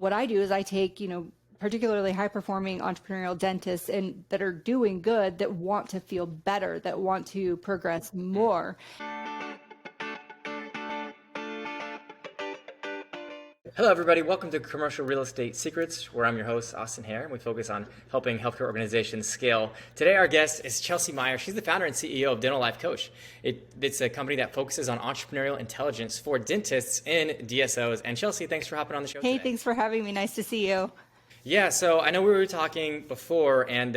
what I do is I take, particularly high performing entrepreneurial dentists and that are doing good, that want to feel better, that want to progress more. Hello, everybody. Welcome to Commercial Real Estate Secrets, where I'm your host, Austin Hare, and we focus on helping healthcare organizations scale. Today, our guest is Chelsea Meyer. She's the founder and CEO of Dental Life Coach. It's a company that focuses on entrepreneurial intelligence for dentists in DSOs. And Chelsea, thanks for hopping on the show Hey, today. thanks for having me. Nice to see you. Yeah, so I know we were talking before, and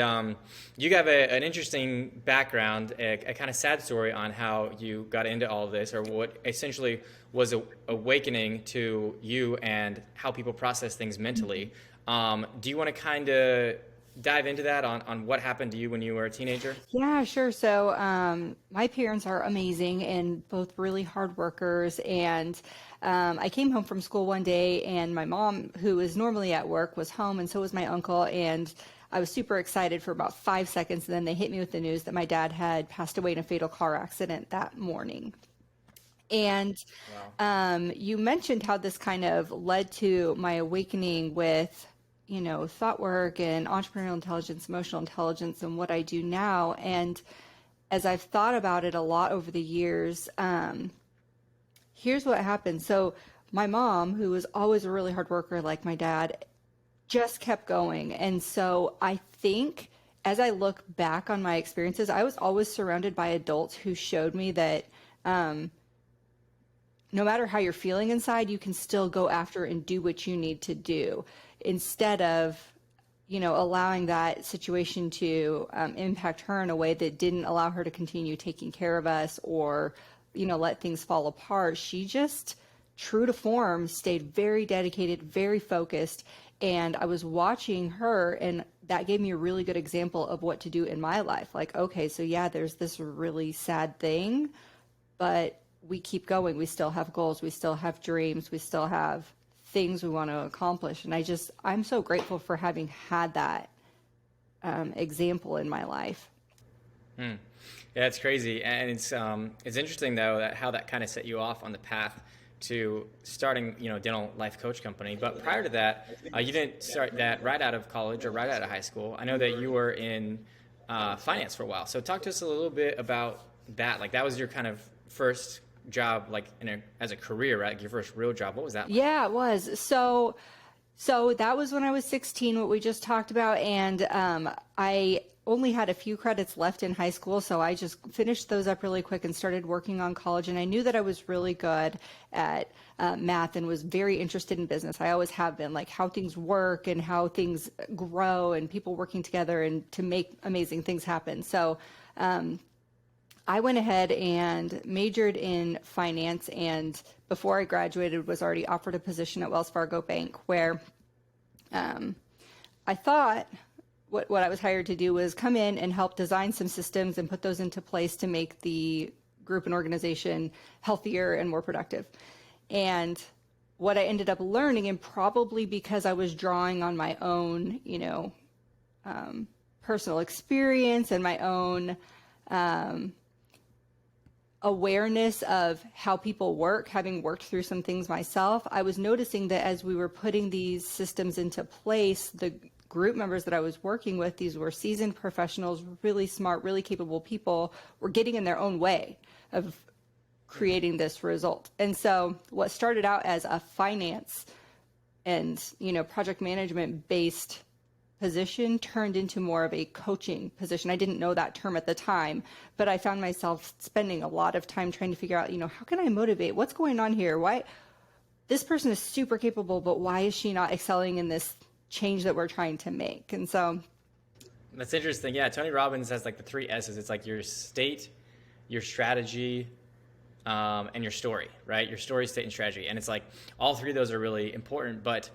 you have an interesting background, a kind of sad story on how you got into all of this, or what essentially was a awakening to you and how people process things mentally. Do you want to kind of dive into that on what happened to you when you were a teenager? Yeah, sure. So my parents are amazing and both really hard workers. And I came home from school one day and my mom, who is normally at work, was home, and so was my uncle. And I was super excited for about 5 seconds. And then they hit me with the news that my dad had passed away in a fatal car accident that morning. And Wow. you mentioned how this kind of led to my awakening with, thought work and entrepreneurial intelligence, emotional intelligence, and what I do now. And as I've thought about it a lot over the years, here's what happened. So my mom, who was always a really hard worker like my dad, just kept going. And so I think as I look back on my experiences, I was always surrounded by adults who showed me that no matter how you're feeling inside, you can still go after and do what you need to do instead of, allowing that situation to impact her in a way that didn't allow her to continue taking care of us or, let things fall apart. She just, true to form, stayed very dedicated, very focused. And I was watching her, and that gave me a really good example of what to do in my life. Like, okay, so yeah, there's this really sad thing, but we keep going. We still have goals. We still have dreams. We still have things we want to accomplish. And I'm so grateful for having had that example in my life. Yeah, it's crazy, and it's interesting though that how that kind of set you off on the path to starting, Dental Life Coach company. But prior to that, you didn't start that right out of college or right out of high school. I know that you were in finance for a while. So talk to us a little bit about that. Like that was your kind of first job, like as a career, right? Like your first real job. What was that like? Yeah, it was. So that was when I was 16, what we just talked about. And I only had a few credits left in high school. So I just finished those up really quick and started working on college. And I knew that I was really good at math and was very interested in business. I always have been, like how things work and how things grow and people working together and to make amazing things happen. So I went ahead and majored in finance, and before I graduated was already offered a position at Wells Fargo Bank where I thought what I was hired to do was come in and help design some systems and put those into place to make the group and organization healthier and more productive. And what I ended up learning, and probably because I was drawing on my own, personal experience and my own awareness of how people work, having worked through some things myself, I was noticing that as we were putting these systems into place, the group members that I was working with, these were seasoned professionals, really smart, really capable people, were getting in their own way of creating this result. And so what started out as a finance and, project management based position turned into more of a coaching position. I didn't know that term at the time, but I found myself spending a lot of time trying to figure out, how can I motivate? What's going on here? Why this person is super capable, but why is she not excelling in this change that we're trying to make? And so That's interesting. Yeah, Tony Robbins has like the 3 S's. It's like your state, your strategy, and your story, right? Your story, state, and strategy. And it's like all 3 of those are really important, but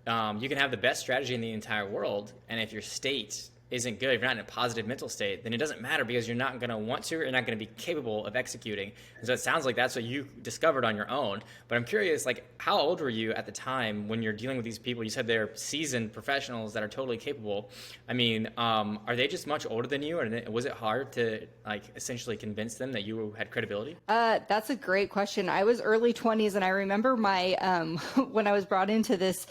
you can have the best strategy in the entire world, and if your state isn't good, if you're not in a positive mental state, then it doesn't matter because you're not going to want to, or you're not going to be capable of executing. And so it sounds like that's what you discovered on your own. But I'm curious, like, how old were you at the time when you're dealing with these people? You said they're seasoned professionals that are totally capable. I mean, are they just much older than you, or was it hard to like essentially convince them that you had credibility? That's a great question. I was early 20s, and I remember my when I was brought into this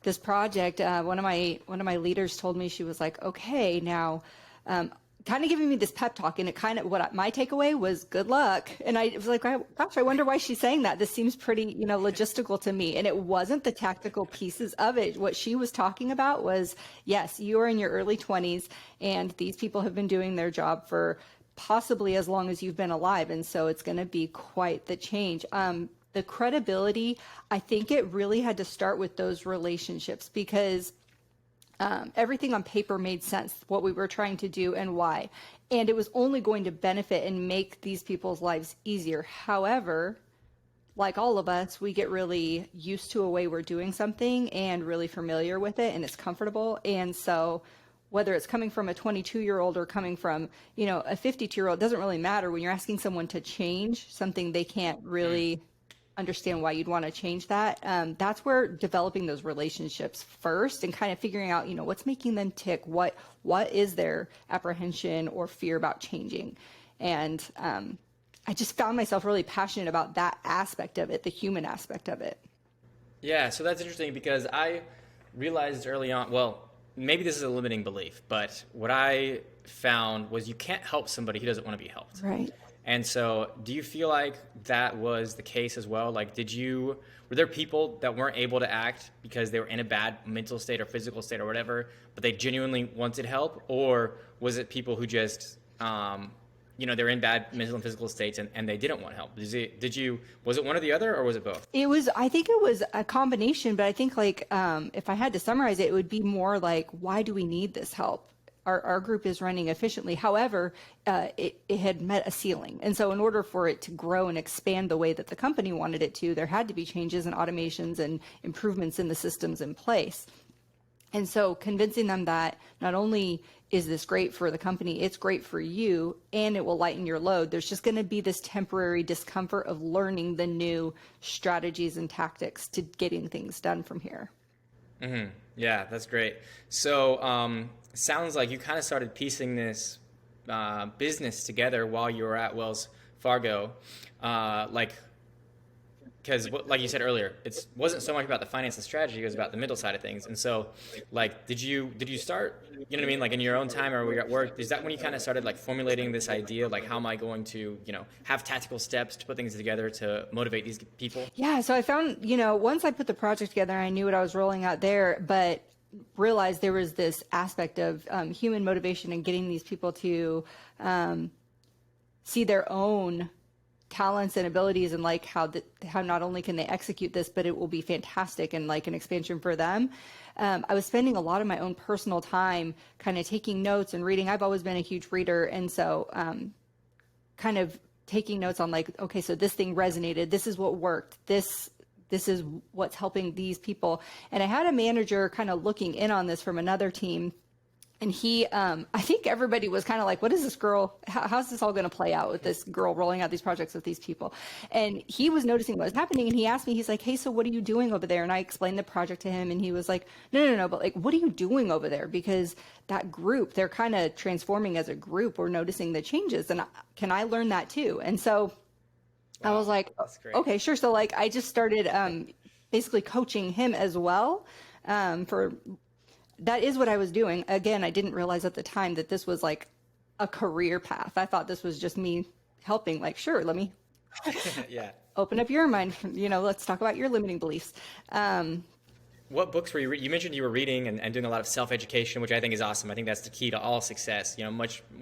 this project, one of my leaders told me, she was like, okay, now, kind of giving me this pep talk, and it kind of, my takeaway was good luck. And I was like, gosh, I wonder why she's saying that. This seems pretty, logistical to me. And it wasn't the tactical pieces of it. What she was talking about was, yes, you are in your early 20s, and these people have been doing their job for possibly as long as you've been alive. And so it's going to be quite the change. The credibility, I think it really had to start with those relationships, because everything on paper made sense, what we were trying to do and why. And it was only going to benefit and make these people's lives easier. However, like all of us, we get really used to a way we're doing something and really familiar with it, and it's comfortable. And so whether it's coming from a 22-year-old or coming from, a 52-year-old, doesn't really matter. When you're asking someone to change something, they can't really understand why you'd want to change that. That's where developing those relationships first and kind of figuring out, what's making them tick, what is their apprehension or fear about changing. And I just found myself really passionate about that aspect of it, the human aspect of it. Yeah, so that's interesting, because I realized early on, well, maybe this is a limiting belief, but what I found was you can't help somebody who doesn't want to be helped. Right. And so do you feel like that was the case as well? Like, were there people that weren't able to act because they were in a bad mental state or physical state or whatever, but they genuinely wanted help? Or was it people who just, they're in bad mental and physical states and they didn't want help? Was it one or the other, or was it both? I think it was a combination, but I think if I had to summarize it, it would be more like, why do we need this help? Our group is running efficiently. However, it had met a ceiling. And so in order for it to grow and expand the way that the company wanted it to, there had to be changes and automations and improvements in the systems in place. And so convincing them that not only is this great for the company, it's great for you, and it will lighten your load. There's just going to be this temporary discomfort of learning the new strategies and tactics to getting things done from here. Mm-hmm. Yeah, that's great. So sounds like you kind of started piecing this business together while you were at Wells Fargo, because like you said earlier, it wasn't so much about the finance and strategy, it was about the mental side of things. And so, did you start, like in your own time or at work, is that when you kind of started formulating this idea, how am I going to, have tactical steps to put things together to motivate these people? Yeah, so I found, once I put the project together, I knew what I was rolling out there, but realized there was this aspect of human motivation and getting these people to see their own talents and abilities, and how not only can they execute this, but it will be fantastic and an expansion for them. I was spending a lot of my own personal time kind of taking notes and reading. I've always been a huge reader, and so kind of taking notes on okay, so this thing resonated, this is what worked, this is what's helping these people. And I had a manager kind of looking in on this from another team. And he, I think everybody was kind of like, what is this girl? How's this all going to play out with this girl rolling out these projects with these people? And he was noticing what was happening. And he asked me, he's like, hey, so what are you doing over there? And I explained the project to him. And he was like, no, but what are you doing over there? Because that group, they're kind of transforming as a group. We're noticing the changes. And can I learn that too? And so I was like, okay, sure. So I just started basically coaching him as well. That is what I was doing. Again, I didn't realize at the time that this was a career path. I thought this was just me helping. Sure, let me yeah. Open up your mind. Let's talk about your limiting beliefs. What books were you reading? You mentioned you were reading and doing a lot of self-education, which I think is awesome. I think that's the key to all success,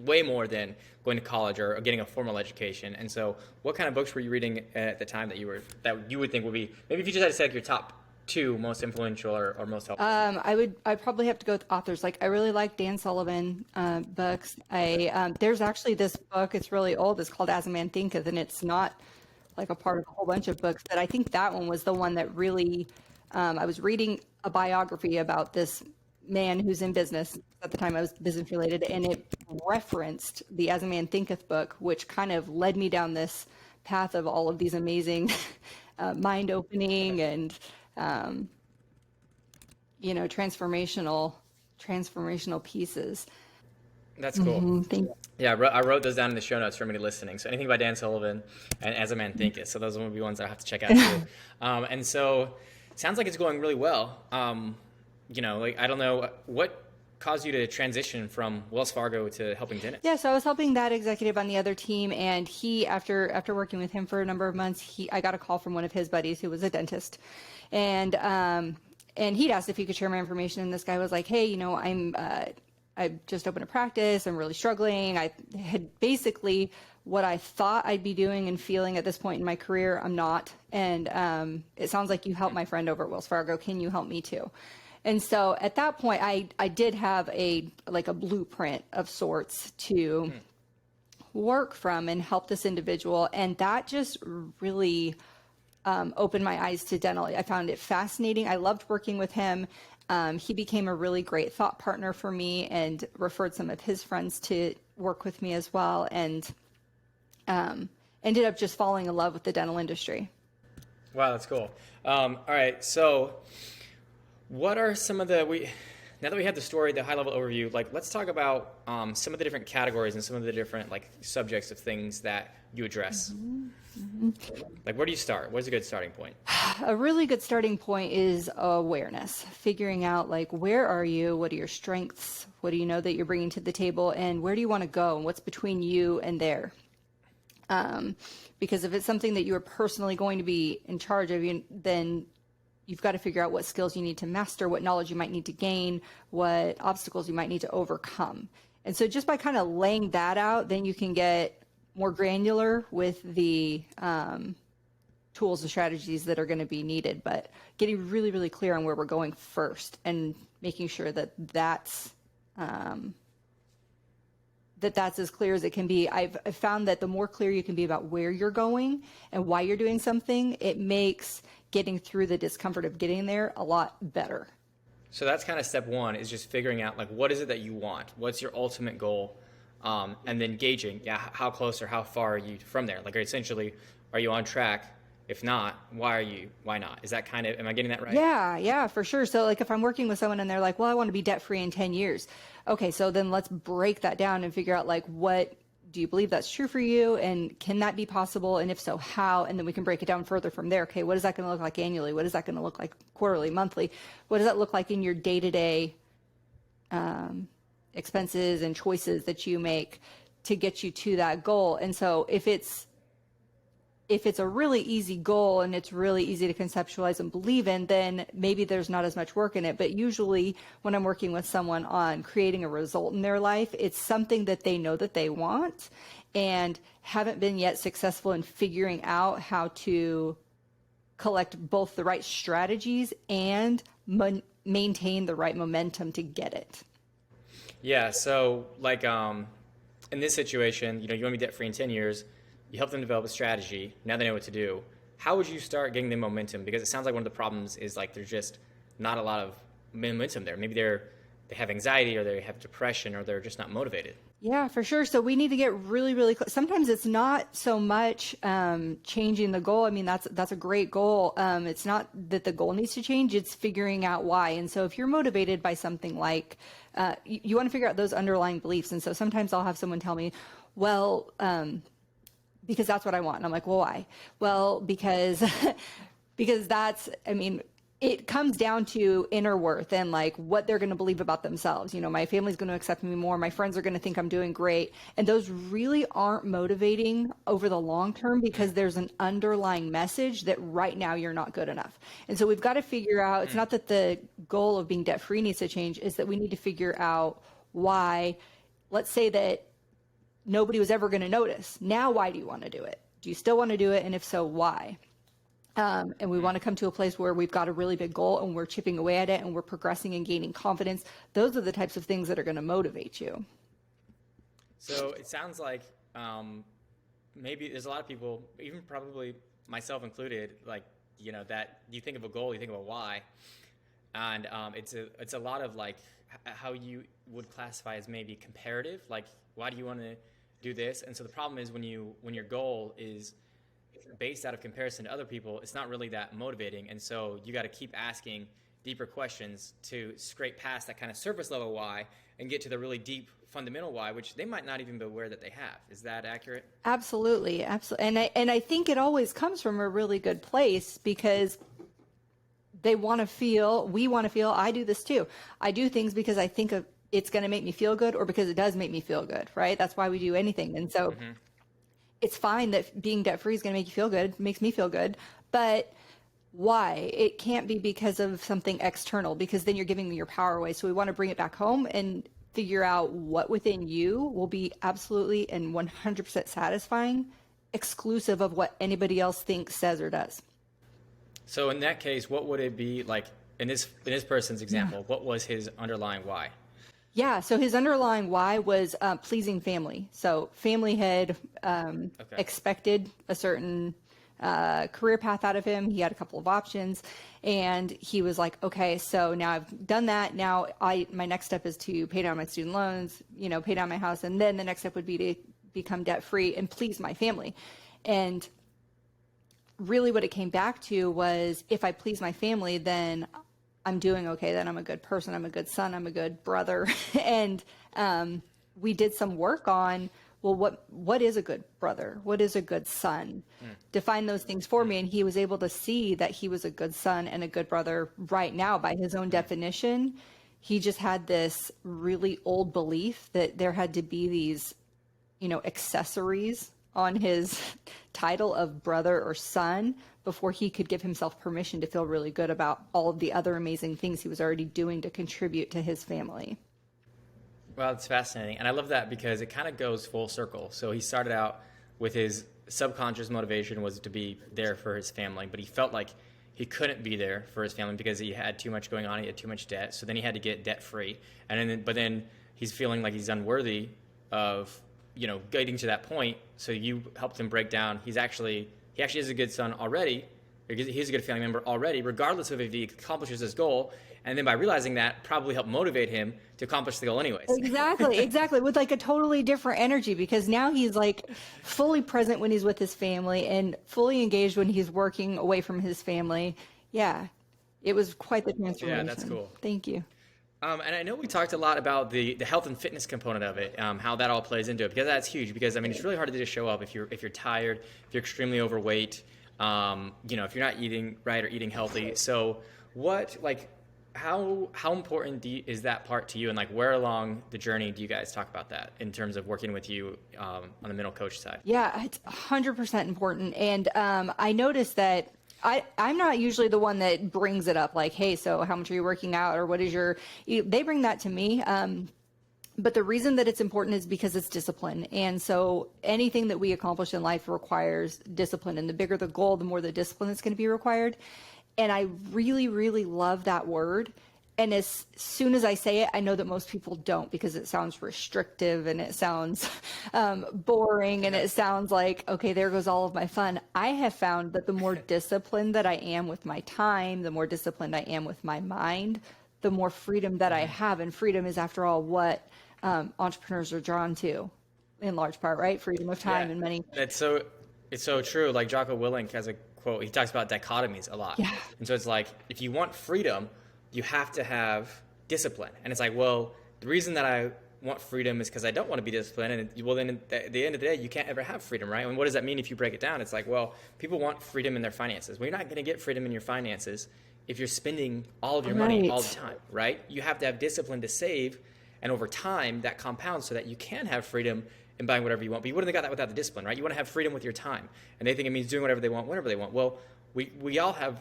way more than going to college or getting a formal education. And so what kind of books were you reading at the time that you would think would be, maybe if you just had to say your top 2 most influential or most helpful? I'd probably have to go with authors. I really like Dan Sullivan books. There's actually this book, it's really old, it's called As a Man Thinketh, and it's not a part of a whole bunch of books, but I think that one was the one that really, I was reading a biography about this man who's in business. At the time I was business related, and it referenced the As a Man Thinketh book, which kind of led me down this path of all of these amazing mind opening and transformational pieces. That's cool. Mm-hmm. Yeah, I wrote those down in the show notes for anybody listening. So anything by Dan Sullivan and As a Man Thinketh. So those will be ones I have to check out too. And so sounds like it's going really well. like, I don't know, what caused you to transition from Wells Fargo to helping dentists? Yeah, so I was helping that executive on the other team, and he, after working with him for a number of months, I got a call from one of his buddies who was a dentist, and he'd asked if he could share my information, and this guy was like, hey, I just opened a practice. I'm really struggling. I had basically what I thought I'd be doing and feeling at this point in my career. I'm not, and it sounds like you helped my friend over at Wells Fargo. Can you help me too? And so at that point, I did have a blueprint of sorts to work from and help this individual. And that just really opened my eyes to dental. I found it fascinating. I loved working with him. He became a really great thought partner for me and referred some of his friends to work with me as well. And ended up just falling in love with the dental industry. Wow, that's cool. All right, so what are some of now that we have the story, the high level overview, like, let's talk about some of the different categories and some of the different subjects of things that you address. Like, where do you start? What's a good starting point? A really good starting point is awareness, figuring out where are you, what are your strengths, what do you know that you're bringing to the table, and where do you want to go, and what's between you and there. Because if it's something that you are personally going to be in charge of, then you've got to figure out what skills you need to master, what knowledge you might need to gain, what obstacles you might need to overcome. And so just by kind of laying that out, then you can get more granular with the tools and strategies that are going to be needed, but getting really, really clear on where we're going first and making sure that that's as clear as it can be. I've found that the more clear you can be about where you're going and why you're doing something, it makes getting through the discomfort of getting there a lot better. So that's kind of step one, is just figuring out what is it that you want? What's your ultimate goal? And then gauging, how close or how far are you from there? Essentially, are you on track? If not, why not? Is that kind of, am I getting that right? Yeah, for sure. So if I'm working with someone and they're like, well, I want to be debt free in 10 years. Okay, so then let's break that down and figure out what do you believe that's true for you? And can that be possible? And if so, how? And then we can break it down further from there. Okay, what is that going to look like annually? What is that going to look like quarterly, monthly? What does that look like in your day-to-day expenses and choices that you make to get you to that goal? And so if it's a really easy goal and it's really easy to conceptualize and believe in, then maybe there's not as much work in it. But usually when I'm working with someone on creating a result in their life, it's something that they know that they want and haven't been yet successful in figuring out how to collect both the right strategies and maintain the right momentum to get it. Yeah, so in this situation, you want to be debt free in 10 years. You help them develop a strategy. Now they know what to do. How would you start getting the momentum? Because it sounds like one of the problems is there's just not a lot of momentum there. Maybe they have anxiety, or they have depression, or they're just not motivated. Yeah, for sure. So we need to get really, really close. Sometimes it's not so much changing the goal. I mean, that's a great goal. It's not that the goal needs to change. It's figuring out why. And so if you're motivated by something you want to figure out those underlying beliefs. And so sometimes I'll have someone tell me, well, because that's what I want. And I'm like, well, why? Well, because it comes down to inner worth and what they're going to believe about themselves. My family's going to accept me more. My friends are going to think I'm doing great. And those really aren't motivating over the long term, because there's an underlying message that right now you're not good enough. And so we've got to figure out, it's not that the goal of being debt free needs to change, is that we need to figure out why. Let's say that nobody was ever going to notice. Now, why do you want to do it? Do you still want to do it? And if so, why? And we want to come to a place where we've got a really big goal and we're chipping away at it and we're progressing and gaining confidence. Those are the types of things that are going to motivate you. So it sounds like maybe there's a lot of people, even probably myself included, that you think of a goal, you think of a why. And it's a lot of how you would classify as maybe comparative, why do you want to do this? And so the problem is when your goal is based out of comparison to other people, it's not really that motivating. And so you got to keep asking deeper questions to scrape past that kind of surface level why and get to the really deep fundamental why, which they might not even be aware that they have. Is that accurate? Absolutely. And I think it always comes from a really good place, because we want to feel, I do this too. I do things because I think it's going to make me feel good or because it does make me feel good, right? That's why we do anything. And so it's fine that being debt free is going to make you feel good, makes me feel good, but why? It can't be because of something external, because then you're giving your power away. So we want to bring it back home and figure out what within you will be absolutely and 100% satisfying, exclusive of what anybody else thinks, says, or does. So in that case, what would it be like in this person's example? What was his underlying why? Yeah, so his underlying why was pleasing family. So family had expected a certain career path out of him. He had a couple of options, and he was like, okay, so now I've done that. Now my next step is to pay down my student loans, pay down my house. And then the next step would be to become debt free and please my family. And really what it came back to was, if I please my family, then I'm doing okay. Then I'm a good person. I'm a good son. I'm a good brother. And we did some work on, well, what is a good brother? What is a good son? Define those things for me. And he was able to see that he was a good son and a good brother right now by his own definition. He just had this really old belief that there had to be these, accessories on his title of brother or son before he could give himself permission to feel really good about all of the other amazing things he was already doing to contribute to his family. Well, it's fascinating. And I love that because it kind of goes full circle. So he started out with his subconscious motivation was to be there for his family, but he felt like he couldn't be there for his family because he had too much going on. He had too much debt. So then he had to get debt free. But then he's feeling like he's unworthy of, getting to that point. So you helped him break down. He actually is a good son already. He's a good family member already, regardless of if he accomplishes his goal. And then by realizing that, probably helped motivate him to accomplish the goal anyways. Exactly. With like a totally different energy, because now he's like fully present when he's with his family and fully engaged when he's working away from his family. Yeah, it was quite the transformation. Yeah, that's cool. Thank you. And I know we talked a lot about the health and fitness component of it, how that all plays into it, because that's huge. Because it's really hard to just show up if you're tired, if you're extremely overweight, if you're not eating right or eating healthy. So how important is that part to you, and where along the journey do you guys talk about that in terms of working with you on the mental coach side? Yeah, it's 100% important. And I noticed that I'm not usually the one that brings it up like, hey, so how much are you working out, or what is they bring that to me. But the reason that it's important is because it's discipline. And so anything that we accomplish in life requires discipline. And the bigger the goal, the more the discipline that's going to be required. And I really, really love that word. And as soon as I say it, I know that most people don't, because it sounds restrictive and it sounds boring, and it sounds like, okay, there goes all of my fun. I have found that the more disciplined that I am with my time, the more disciplined I am with my mind, the more freedom that I have. And freedom is, after all, what entrepreneurs are drawn to in large part, right? Freedom of time and money. It's so true. Like Jocko Willink has a quote, he talks about dichotomies a lot. Yeah. And so it's like, if you want freedom, you have to have discipline. And it's like, well, the reason that I want freedom is because I don't want to be disciplined. And then at the end of the day, you can't ever have freedom, right? And what does that mean if you break it down? It's like, well, people want freedom in their finances. Well, you're not going to get freedom in your finances if you're spending all of your money all the time, right? You have to have discipline to save. And over time, that compounds so that you can have freedom in buying whatever you want. But you wouldn't have got that without the discipline, right? You want to have freedom with your time. And they think it means doing whatever they want, whenever they want. Well, we all have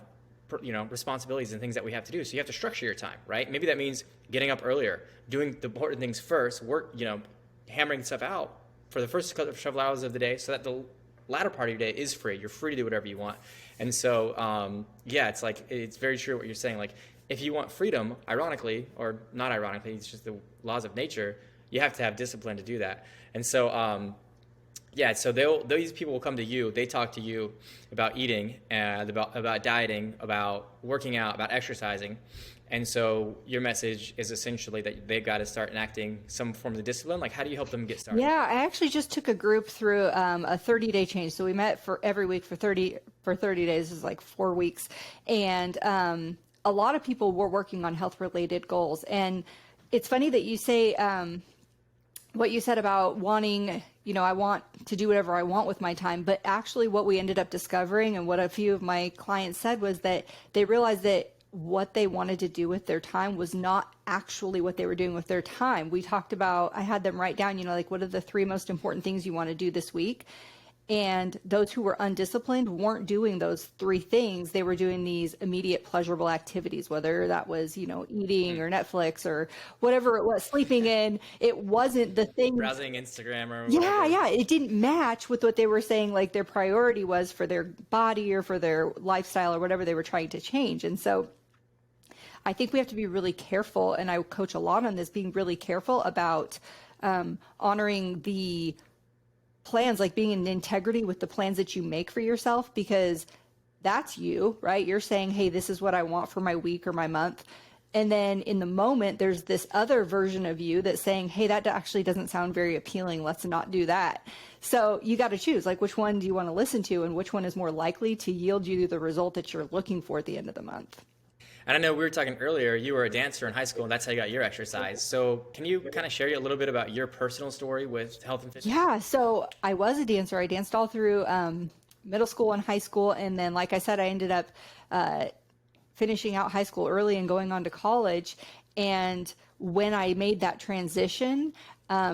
responsibilities and things that we have to do. So you have to structure your time, right? Maybe that means getting up earlier, doing the important things first, hammering stuff out for the first several hours of the day so that the latter part of your day is free. You're free to do whatever you want. And so, it's very true what you're saying. Like, if you want freedom, ironically, or not ironically, it's just the laws of nature, you have to have discipline to do that. And so, so these people will come to you, they talk to you about eating, about dieting, about working out, about exercising. And so your message is essentially that they've got to start enacting some form of discipline. Like, how do you help them get started? Yeah, I actually just took a group through a 30-day change. So we met for every week for 30 days. This is like 4 weeks. And a lot of people were working on health-related goals. And it's funny that you say what you said about wanting, I want to do whatever I want with my time. But actually what we ended up discovering, and what a few of my clients said, was that they realized that what they wanted to do with their time was not actually what they were doing with their time. We talked about, I had them write down, like, what are the 3 most important things you want to do this week? And those who were undisciplined weren't doing those 3 things. They were doing these immediate pleasurable activities, whether that was, eating or Netflix or whatever it was, sleeping in. It wasn't the thing. Browsing Instagram or whatever. Yeah. It didn't match with what they were saying, like their priority was for their body or for their lifestyle or whatever they were trying to change. And so I think we have to be really careful. And I coach a lot on this, being really careful about honoring the plans, like being in integrity with the plans that you make for yourself, because that's you, right? You're saying, hey, this is what I want for my week or my month. And then in the moment, there's this other version of you that's saying, hey, that actually doesn't sound very appealing. Let's not do that. So you got to choose, like, which one do you want to listen to and which one is more likely to yield you the result that you're looking for at the end of the month. And I know we were talking earlier, you were a dancer in high school, and that's how you got your exercise. So can you kind of share a little bit about your personal story with health and fitness? Yeah, so I was a dancer. I danced all through middle school and high school. And then, like I said, I ended up finishing out high school early and going on to college. And when I made that transition,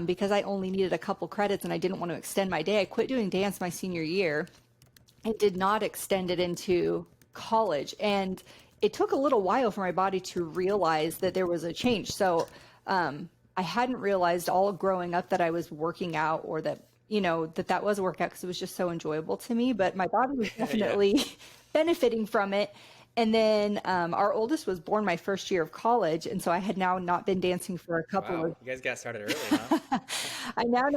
because I only needed a couple credits and I didn't want to extend my day, I quit doing dance my senior year and did not extend it into college. And it took a little while for my body to realize that there was a change. So I hadn't realized all growing up that I was working out, or that, that was a workout, because it was just so enjoyable to me. But my body was definitely benefiting from it. And then our oldest was born my first year of college. And so I had now not been dancing for a couple of... You guys got started early, huh? I now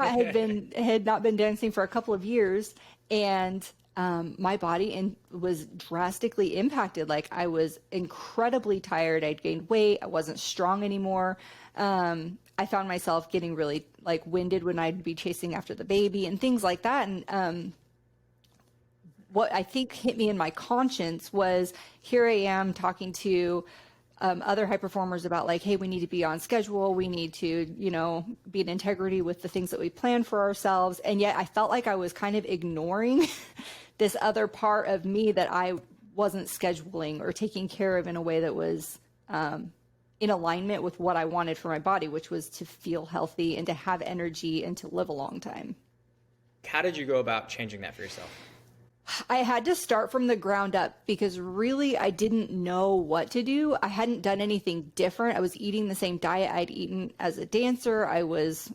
had not been dancing for a couple of years. And my body was drastically impacted. Like, I was incredibly tired. I'd gained weight. I wasn't strong anymore. I found myself getting really winded when I'd be chasing after the baby and things like that. And what I think hit me in my conscience was, here I am talking to other high performers about, like, hey, we need to be on schedule. We need to, be in integrity with the things that we plan for ourselves. And yet I felt like I was kind of ignoring this other part of me that I wasn't scheduling or taking care of in a way that was in alignment with what I wanted for my body, which was to feel healthy and to have energy and to live a long time. How did you go about changing that for yourself? I had to start from the ground up, because really I didn't know what to do. I hadn't done anything different. I was eating the same diet I'd eaten as a dancer. I was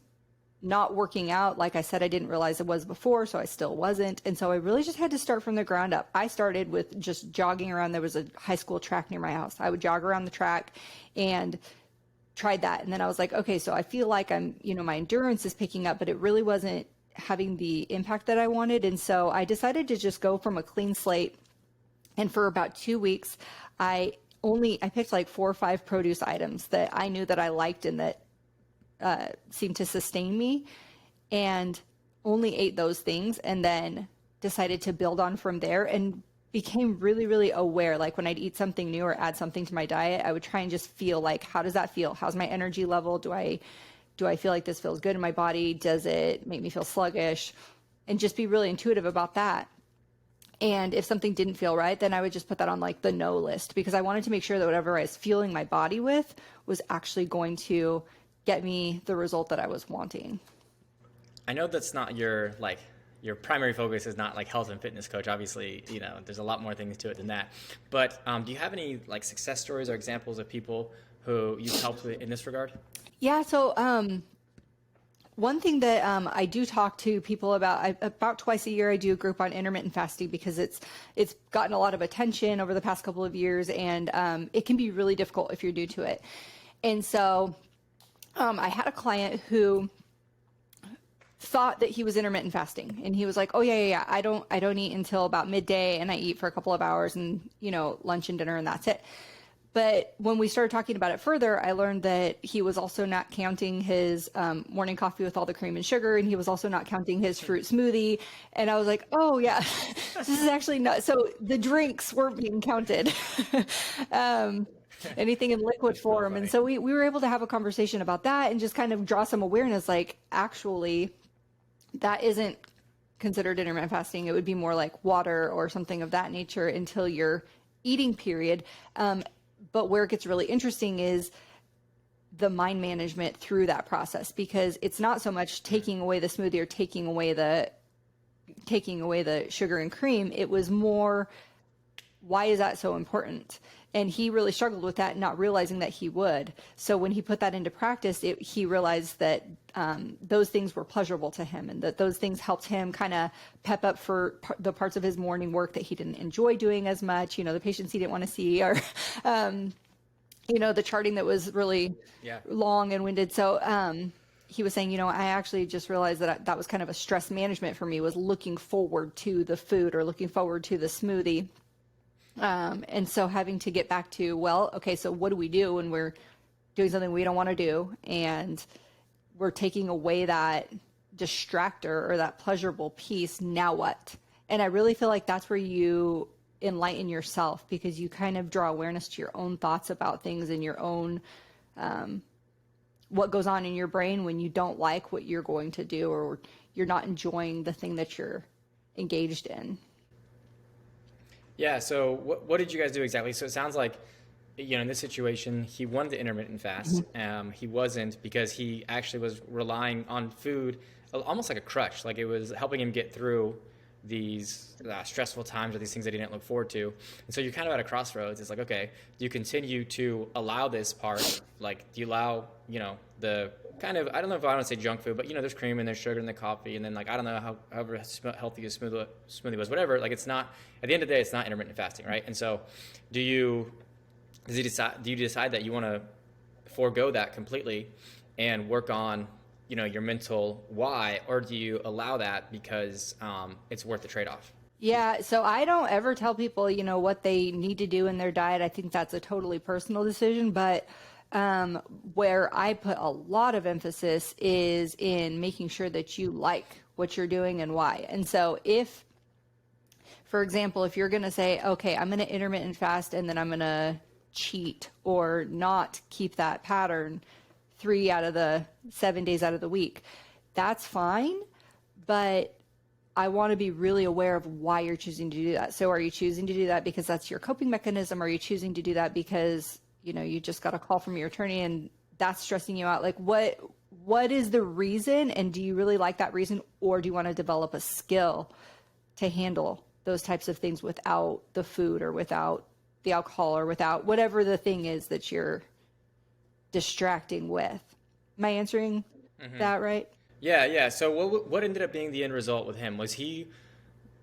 not working out. Like I said, I didn't realize it was before, so I still wasn't. And so I really just had to start from the ground up. I started with just jogging around. There was a high school track near my house. I would jog around the track and tried that. And then I was like, okay, so I feel like my endurance is picking up, but it really wasn't having the impact that I wanted. And so I decided to just go from a clean slate. And for about 2 weeks, I picked like 4 or 5 produce items that I knew that I liked and that seemed to sustain me, and only ate those things, and then decided to build on from there, and became really, really aware. Like, when I'd eat something new or add something to my diet, I would try and just feel like, how does that feel? How's my energy level? Do I feel like this feels good in my body? Does it make me feel sluggish? And just be really intuitive about that. And if something didn't feel right, then I would just put that on like the no list, because I wanted to make sure that whatever I was fueling my body with was actually going to get me the result that I was wanting. I know that's not your primary focus is not like health and fitness coach. Obviously, there's a lot more things to it than that. But do you have any like success stories or examples of people who you've helped with in this regard? Yeah. So one thing that I do talk to people about twice a year, I do a group on intermittent fasting, because it's gotten a lot of attention over the past couple of years, and it can be really difficult if you're new to it. And so I had a client who thought that he was intermittent fasting, and he was like, oh yeah. I don't eat until about midday, and I eat for a couple of hours, and lunch and dinner, and that's it. But when we started talking about it further, I learned that he was also not counting his morning coffee with all the cream and sugar, and he was also not counting his fruit smoothie. And I was like, oh yeah, this is actually not. So the drinks weren't being counted. Anything in liquid form. And so we were able to have a conversation about that and just kind of draw some awareness, like, actually, that isn't considered intermittent fasting. It would be more like water or something of that nature until your eating period. but where it gets really interesting is the mind management through that process, because it's not so much taking away the smoothie or taking away the sugar and cream. It was more, why is that so important? And he really struggled with that, not realizing that he would. So when he put that into practice, he realized that those things were pleasurable to him, and that those things helped him kind of pep up for the parts of his morning work that he didn't enjoy doing as much, the patients he didn't want to see, or the charting that was really long and winded. So he was saying, I actually just realized that was kind of a stress management for me, was looking forward to the food or looking forward to the smoothie. And so having to get back to, well, okay, so what do we do when we're doing something we don't want to do, and we're taking away that distractor or that pleasurable piece? Now what? And I really feel like that's where you enlighten yourself, because you kind of draw awareness to your own thoughts about things and your own what goes on in your brain when you don't like what you're going to do, or you're not enjoying the thing that you're engaged in. Yeah, so what did you guys do exactly? So it sounds like, in this situation, he wanted the intermittent fast. He wasn't, because he actually was relying on food almost like a crutch. Like, it was helping him get through these stressful times, or these things that he didn't look forward to. And so you're kind of at a crossroads. It's like, okay, do you continue to allow this part? Like, do you allow, the kind of, I don't know if I want to say junk food, but there's cream and there's sugar in the coffee, and then, like, I don't know however healthy a smoothie was, whatever. Like, it's not, at the end of the day, it's not intermittent fasting, right? And so do you decide that you want to forego that completely and work on your mental why, or do you allow that because it's worth the trade-off? Yeah, so I don't ever tell people, what they need to do in their diet. I think that's a totally personal decision, but where I put a lot of emphasis is in making sure that you like what you're doing and why. And so if, for example, if you're going to say, okay, I'm going to intermittent fast and then I'm going to cheat or not keep that pattern 3 out of the 7 days out of the week, that's fine. But I want to be really aware of why you're choosing to do that. So are you choosing to do that because that's your coping mechanism? Are you choosing to do that because, you just got a call from your attorney and that's stressing you out? Like, what is the reason? And do you really like that reason? Or do you want to develop a skill to handle those types of things without the food or without the alcohol or without whatever the thing is that you're distracting with? Am I answering that right? Yeah. So what ended up being the end result with him? Was he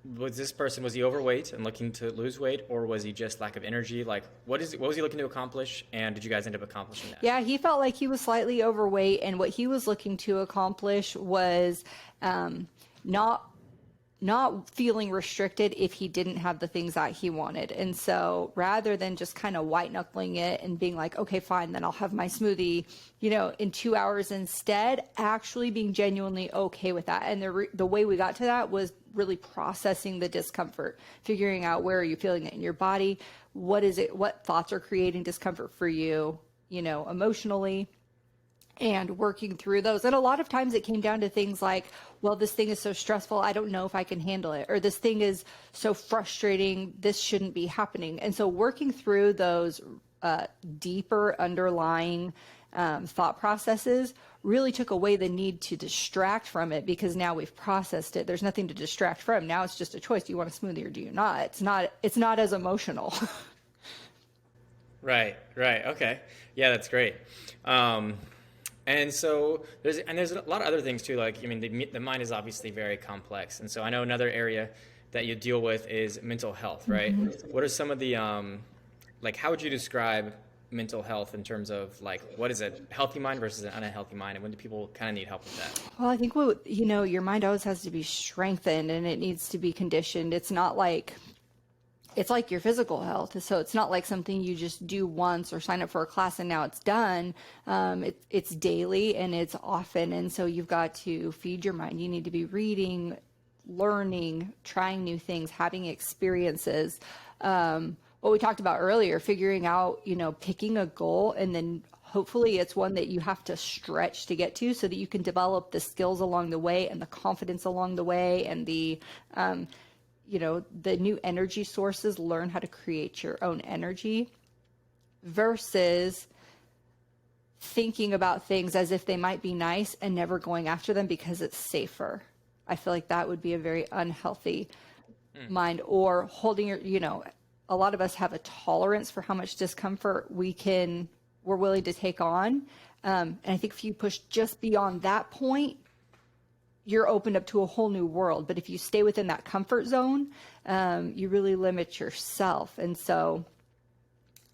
overweight and looking to lose weight, or was he just lack of energy? Like, what was he looking to accomplish, and did you guys end up accomplishing that? Yeah, he felt like he was slightly overweight, and what he was looking to accomplish was not feeling restricted if he didn't have the things that he wanted. And so rather than just kind of white knuckling it and being like, okay, fine, then I'll have my smoothie, in 2 hours instead, actually being genuinely okay with that. And the way we got to that was really processing the discomfort, figuring out where are you feeling it in your body? What is it? What thoughts are creating discomfort for you, emotionally? And working through those. And a lot of times it came down to things like, well, this thing is so stressful, I don't know if I can handle it. Or this thing is so frustrating, this shouldn't be happening. And so working through those deeper underlying thought processes really took away the need to distract from it, because now we've processed it. There's nothing to distract from. Now it's just a choice. Do you want a smoothie or do you not? It's not as emotional. Right. Okay. Yeah, that's great. And so there's a lot of other things too. Like, the mind is obviously very complex. And so I know another area that you deal with is mental health, right? What are some of the, how would you describe mental health in terms of, like, what is a healthy mind versus an unhealthy mind? And when do people kind of need help with that? Well, I think your mind always has to be strengthened and it needs to be conditioned. It's like your physical health. So it's not like something you just do once or sign up for a class and now it's done. It's daily and it's often. And so you've got to feed your mind. You need to be reading, learning, trying new things, having experiences. What we talked about earlier, figuring out, picking a goal, and then hopefully it's one that you have to stretch to get to so that you can develop the skills along the way and the confidence along the way and the new energy sources, learn how to create your own energy. versus thinking about things as if they might be nice and never going after them because it's safer. I feel like that would be a very unhealthy mind, or holding your, a lot of us have a tolerance for how much discomfort we're willing to take on. And I think if you push just beyond that point, you're opened up to a whole new world. But if you stay within that comfort zone, you really limit yourself. And so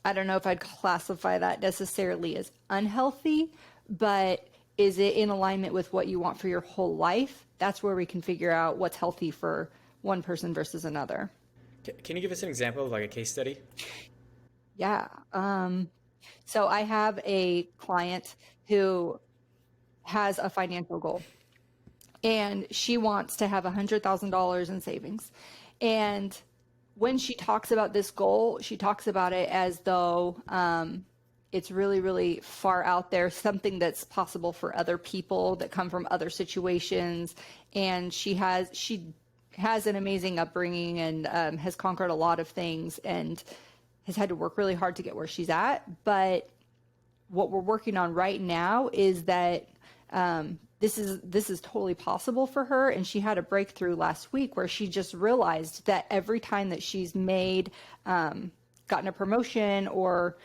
I don't know if I'd classify that necessarily as unhealthy, but is it in alignment with what you want for your whole life? That's where we can figure out what's healthy for one person versus another. Can you give us an example of like a case study? Yeah. So I have a client who has a financial goal, and she wants to have $100,000 in savings. And when she talks about this goal, she talks about it as though it's really, really far out there, something that's possible for other people that come from other situations. And she has an amazing upbringing and has conquered a lot of things and has had to work really hard to get where she's at. But what we're working on right now is that this is totally possible for her. And she had a breakthrough last week where she just realized that every time that she's gotten a promotion or,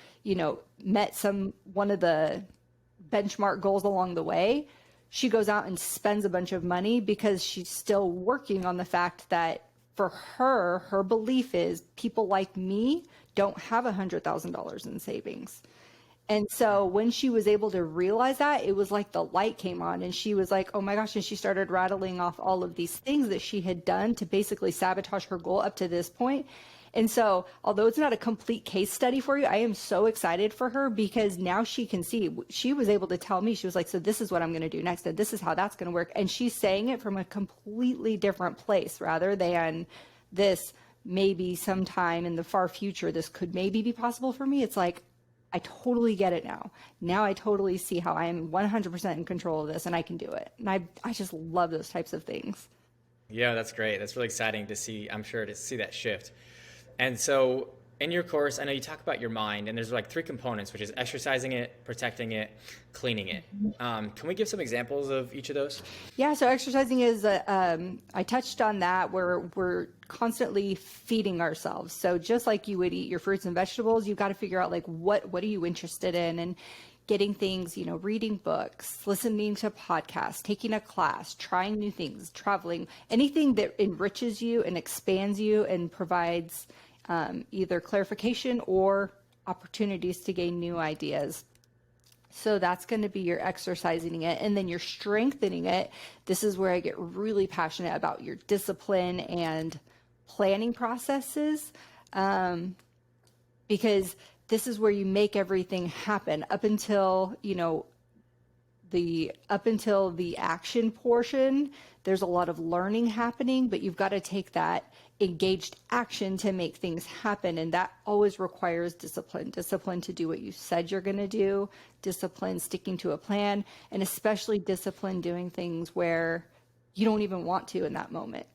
met one of the benchmark goals along the way, she goes out and spends a bunch of money because she's still working on the fact that for her belief is people like me don't have $100,000 in savings. And so when she was able to realize that, it was like the light came on and she was like, oh my gosh. And she started rattling off all of these things that she had done to basically sabotage her goal up to this point. And so although it's not a complete case study for you, I am so excited for her because now she can see. She was able to tell me, she was like, so this is what I'm going to do next, and this is how that's going to work. And she's saying it from a completely different place rather than this maybe sometime in the far future, this could maybe be possible for me. It's like, I totally get it now. Now I totally see how I am 100% in control of this and I can do it. And I just love those types of things. Yeah, that's great. That's really exciting to see, I'm sure, to see that shift. And so in your course, I know you talk about your mind, and there's like 3 components, which is exercising it, protecting it, cleaning it. Can we give some examples of each of those? Yeah, so exercising is, I touched on that, where we're constantly feeding ourselves. So just like you would eat your fruits and vegetables, you've got to figure out like, what are you interested in? And getting things, reading books, listening to podcasts, taking a class, trying new things, traveling, anything that enriches you and expands you and provides either clarification or opportunities to gain new ideas. So that's going to be your exercising it. And then you're strengthening it. This is where I get really passionate about your discipline and planning processes, because this is where you make everything happen up until, the action portion. There's a lot of learning happening, but you've got to take that engaged action to make things happen. And that always requires discipline to do what you said you're going to do, discipline sticking to a plan, and especially discipline doing things where you don't even want to in that moment.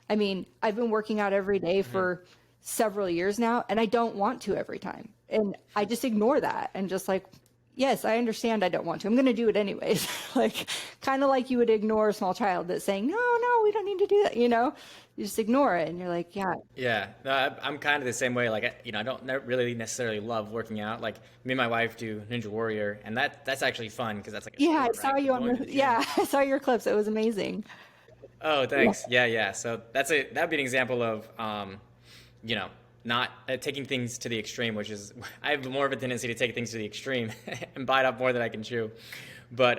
I mean, I've been working out every day for several years now, and I don't want to every time. And I just ignore that and just like, yes, I understand I don't want to. I'm going to do it anyways. Like, kind of like you would ignore a small child that's saying, no, we don't need to do that. You just ignore it and you're like, yeah. Yeah, no, I'm kind of the same way. Like, I don't really necessarily love working out. Like, me and my wife do Ninja Warrior, and that's actually fun because that's like a yeah, sport, I saw right? you on I saw your clips. It was amazing. Oh, thanks. Yeah. So that'd be an example of, not taking things to the extreme, which is, I have more of a tendency to take things to the extreme and bite off more than I can chew. But,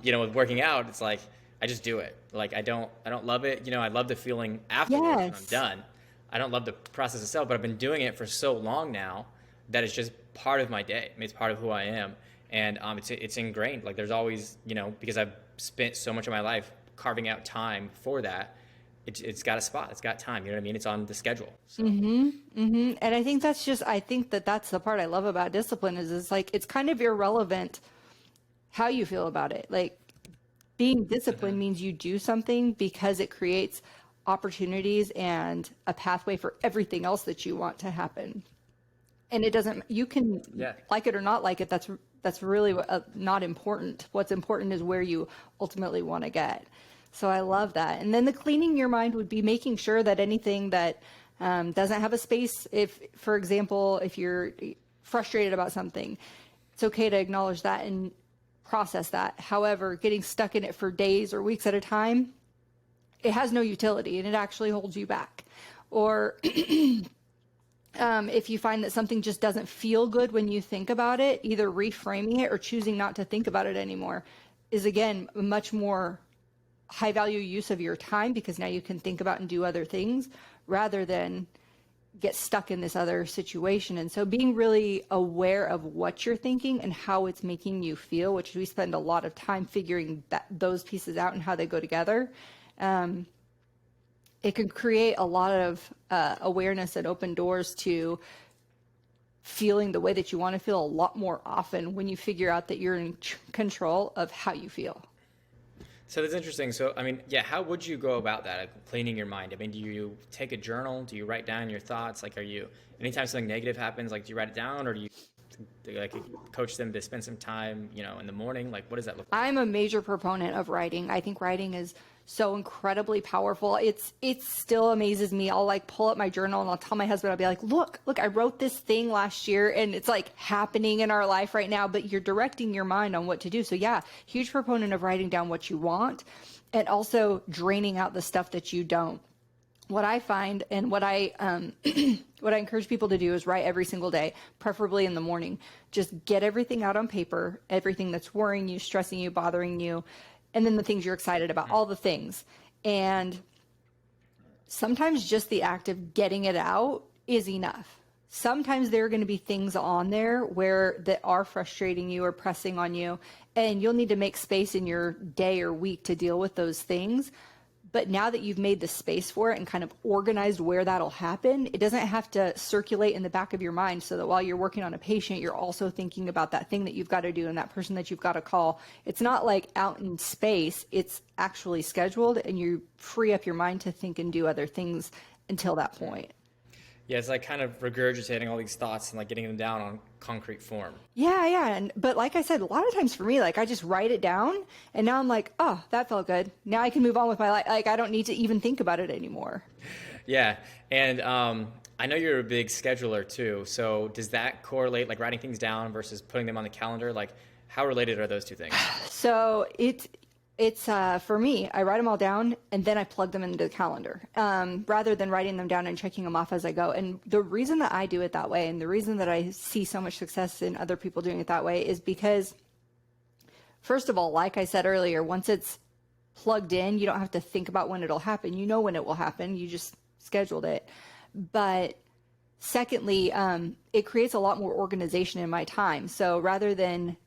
with working out, it's like, I just do it. Like, I don't love it. I love the feeling afterwards when I'm done. I don't love the process itself, but I've been doing it for so long now that it's just part of my day. I mean, it's part of who I am. And it's ingrained. Like, there's always, because I've spent so much of my life carving out time for that, it's got a spot, it's got time, you know what I mean? It's on the schedule. So. And I think that's the part I love about discipline is it's like, it's kind of irrelevant how you feel about it. Like, being disciplined means you do something because it creates opportunities and a pathway for everything else that you want to happen. And it doesn't, you can like it or not like it. That's really not important. What's important is where you ultimately want to get. So I love that. And then the cleaning your mind would be making sure that anything that doesn't have a space, if, for example, if you're frustrated about something, it's okay to acknowledge that and process that. However, getting stuck in it for days or weeks at a time, it has no utility and it actually holds you back. Or if you find that something just doesn't feel good when you think about it, either reframing it or choosing not to think about it anymore is, again, a much more high value use of your time, because now you can think about and do other things rather than get stuck in this other situation. And so being really aware of what you're thinking and how it's making you feel, which we spend a lot of time figuring those pieces out and how they go together. It can create a lot of awareness and open doors to feeling the way that you want to feel a lot more often when you figure out that you're in control of how you feel. So that's interesting. So, I mean, yeah, how would you go about that, like cleaning your mind? I mean, do you take a journal? Do you write down your thoughts? Like, anytime something negative happens, like, do you write it down, or do you like coach them to spend some time, in the morning? Like, what does that look like? I'm a major proponent of writing. I think writing is so incredibly powerful. It still amazes me. I'll like pull up my journal and I'll tell my husband, I'll be like, look, I wrote this thing last year, and it's like happening in our life right now, but you're directing your mind on what to do. So yeah, huge proponent of writing down what you want and also draining out the stuff that you don't. What I find and what I what I encourage people to do is write every single day, preferably in the morning. Just get everything out on paper, everything that's worrying you, stressing you, bothering you, and then the things you're excited about, all the things. And sometimes just the act of getting it out is enough. Sometimes there are going to be things on there that are frustrating you or pressing on you, and you'll need to make space in your day or week to deal with those things. But now that you've made the space for it and kind of organized where that'll happen, it doesn't have to circulate in the back of your mind, so that while you're working on a patient, you're also thinking about that thing that you've got to do and that person that you've got to call. It's not like out in space, it's actually scheduled, and you free up your mind to think and do other things until that point. Yeah, it's like kind of regurgitating all these thoughts and like getting them down on concrete form. Yeah. But like I said, a lot of times for me, like I just write it down and now I'm like, oh, that felt good. Now I can move on with my life. Like I don't need to even think about it anymore. Yeah. And I know you're a big scheduler too. So does that correlate, like writing things down versus putting them on the calendar? Like how related are those two things? So it's for me, I write them all down and then I plug them into the calendar rather than writing them down and checking them off as I go. And the reason that I do it that way and the reason that I see so much success in other people doing it that way is because, first of all, like I said earlier, once it's plugged in, you don't have to think about when it'll happen. You know when it will happen. You just scheduled it. But secondly, it creates a lot more organization in my time. So rather than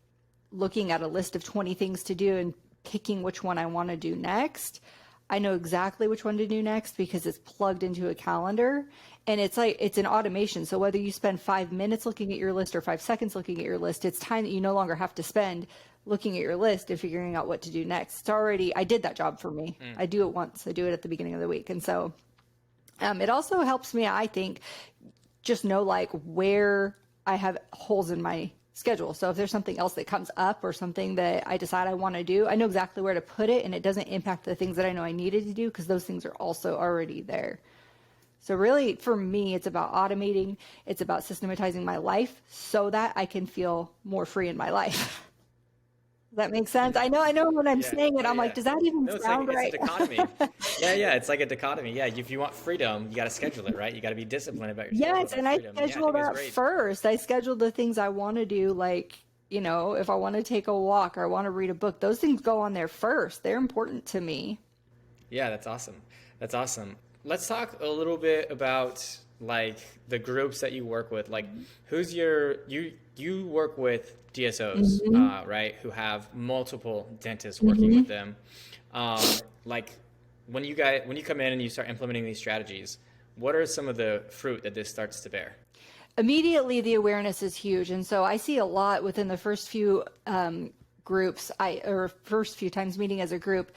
looking at a list of 20 things to do and picking which one I want to do next, I know exactly which one to do next because it's plugged into a calendar, and it's an automation. So whether you spend 5 minutes looking at your list or 5 seconds looking at your list, it's time that you no longer have to spend looking at your list and figuring out what to do next. I did that job for me. I do it once. I do it at the beginning of the week. And so it also helps me, I think, just know like where I have holes in my schedule. So if there's something else that comes up or something that I decide I want to do, I know exactly where to put it, and it doesn't impact the things that I know I needed to do because those things are also already there. So really, for me, it's about automating. It's about systematizing my life so that I can feel more free in my life. Does that make sense? I know when I'm saying it, I'm like, does that even sound right? It's a dichotomy. Yeah, it's like a dichotomy. Yeah, if you want freedom, you got to schedule it, right? You got to be disciplined about your schedule. Yes, and I schedule that first. I schedule the things I want to do, like, if I want to take a walk or I want to read a book, those things go on there first. They're important to me. Yeah, that's awesome. Let's talk a little bit about like the groups that you work with. Like, who's you work with DSOs, right? Who have multiple dentists working with them. Like when you come in and you start implementing these strategies, what are some of the fruit that this starts to bear? Immediately, the awareness is huge. And so I see a lot within the first few groups, first few times meeting as a group.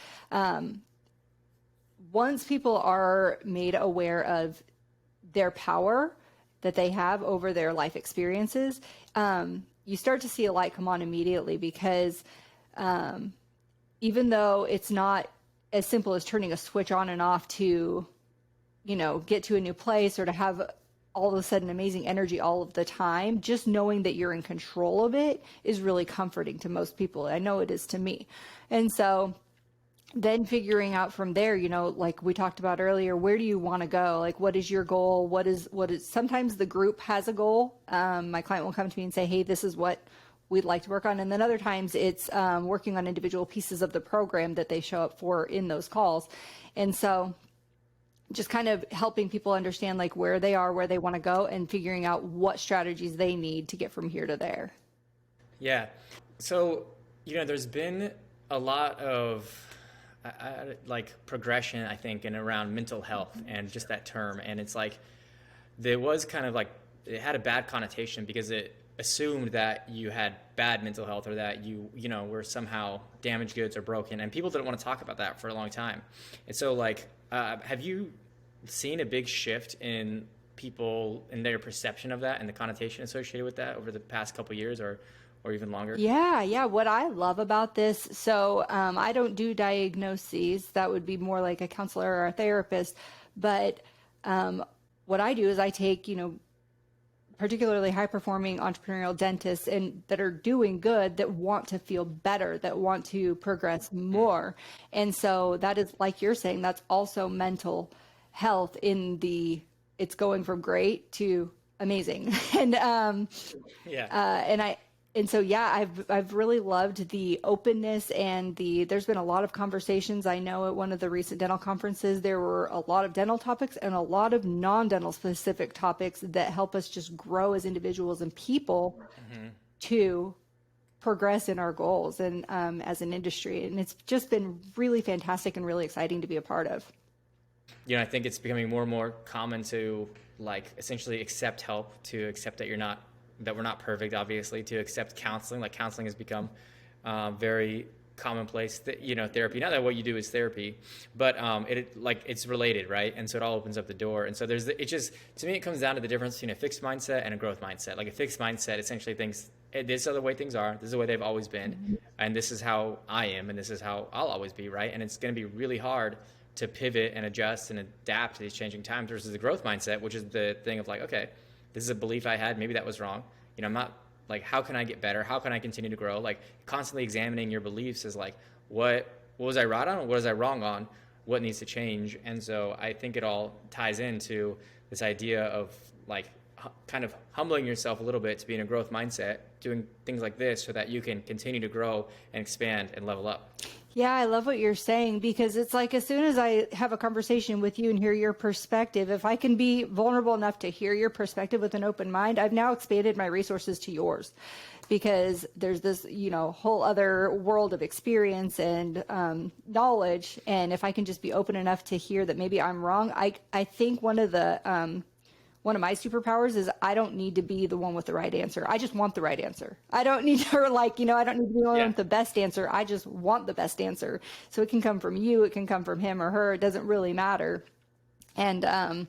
Once people are made aware of their power that they have over their life experiences, you start to see a light come on immediately, because even though it's not as simple as turning a switch on and off to, get to a new place or to have all of a sudden amazing energy all of the time, just knowing that you're in control of it is really comforting to most people. I know it is to me. And so then figuring out from there, like we talked about earlier, where do you want to go? Like, what is your goal? What is, sometimes the group has a goal. My client will come to me and say, hey, this is what we'd like to work on. And then other times it's working on individual pieces of the program that they show up for in those calls. And so just kind of helping people understand like where they are, where they want to go, and figuring out what strategies they need to get from here to there. Yeah. So, there's been a lot of like progression, I think, in around mental health and just that term. And it's like, there was kind of like, it had a bad connotation because it assumed that you had bad mental health, or that you were somehow damaged goods or broken. And people didn't want to talk about that for a long time. And so like, have you seen a big shift in people and their perception of that and the connotation associated with that over the past couple of years, or even longer? Yeah. What I love about this, so I don't do diagnoses. That would be more like a counselor or a therapist. But what I do is I take, particularly high-performing entrepreneurial dentists and that are doing good, that want to feel better, that want to progress more. And so that is, like you're saying, that's also mental health it's going from great to amazing. And I've really loved the openness and there's been a lot of conversations. I know at one of the recent dental conferences, there were a lot of dental topics and a lot of non-dental specific topics that help us just grow as individuals and people to progress in our goals and as an industry. And it's just been really fantastic and really exciting to be a part of. I think it's becoming more and more common to like essentially accept help, to accept that we're not perfect, obviously, to accept counseling. Like, counseling has become very commonplace, therapy. Not that what you do is therapy, but it's related, right? And so it all opens up the door. And so to me, it comes down to the difference between a fixed mindset and a growth mindset. Like, a fixed mindset essentially thinks, hey, this is the way things are, this is the way they've always been, and this is how I am, and this is how I'll always be, right? And it's going to be really hard to pivot and adjust and adapt to these changing times, versus the growth mindset, which is the thing of like, okay, this is a belief I had, maybe that was wrong. I'm not like, how can I get better? How can I continue to grow? Like, constantly examining your beliefs is like, what was I right on? What was I wrong on? What needs to change? And so I think it all ties into this idea of like kind of humbling yourself a little bit to be in a growth mindset, doing things like this so that you can continue to grow and expand and level up. Yeah, I love what you're saying, because it's like, as soon as I have a conversation with you and hear your perspective, if I can be vulnerable enough to hear your perspective with an open mind, I've now expanded my resources to yours, because there's this, whole other world of experience and knowledge. And if I can just be open enough to hear that maybe I'm wrong, I think one of my superpowers is I don't need to be the one with the right answer. I just want the right answer. I don't need to I don't need to be the one with the best answer. I just want the best answer. So it can come from you. It can come from him or her. It doesn't really matter. And I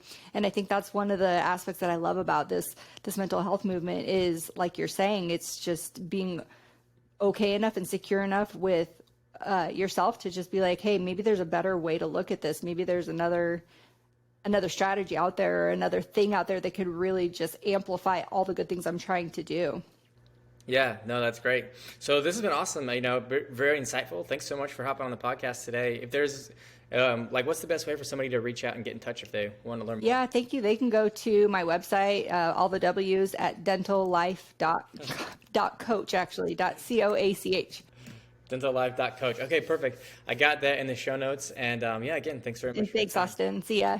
think that's one of the aspects that I love about this mental health movement is, like you're saying, it's just being okay enough and secure enough with yourself to just be like, hey, maybe there's a better way to look at this. Maybe there's another strategy out there, or another thing out there that could really just amplify all the good things I'm trying to do. Yeah, no, that's great. So this has been awesome. Very insightful. Thanks so much for hopping on the podcast today. If there's what's the best way for somebody to reach out and get in touch if they want to learn more? Yeah, thank you. They can go to my website, all the W's at dentallife.coach, actually, .coach. Dentallife.coach. Okay, perfect. I got that in the show notes. And again, thanks very much. Thanks, Austin. See ya.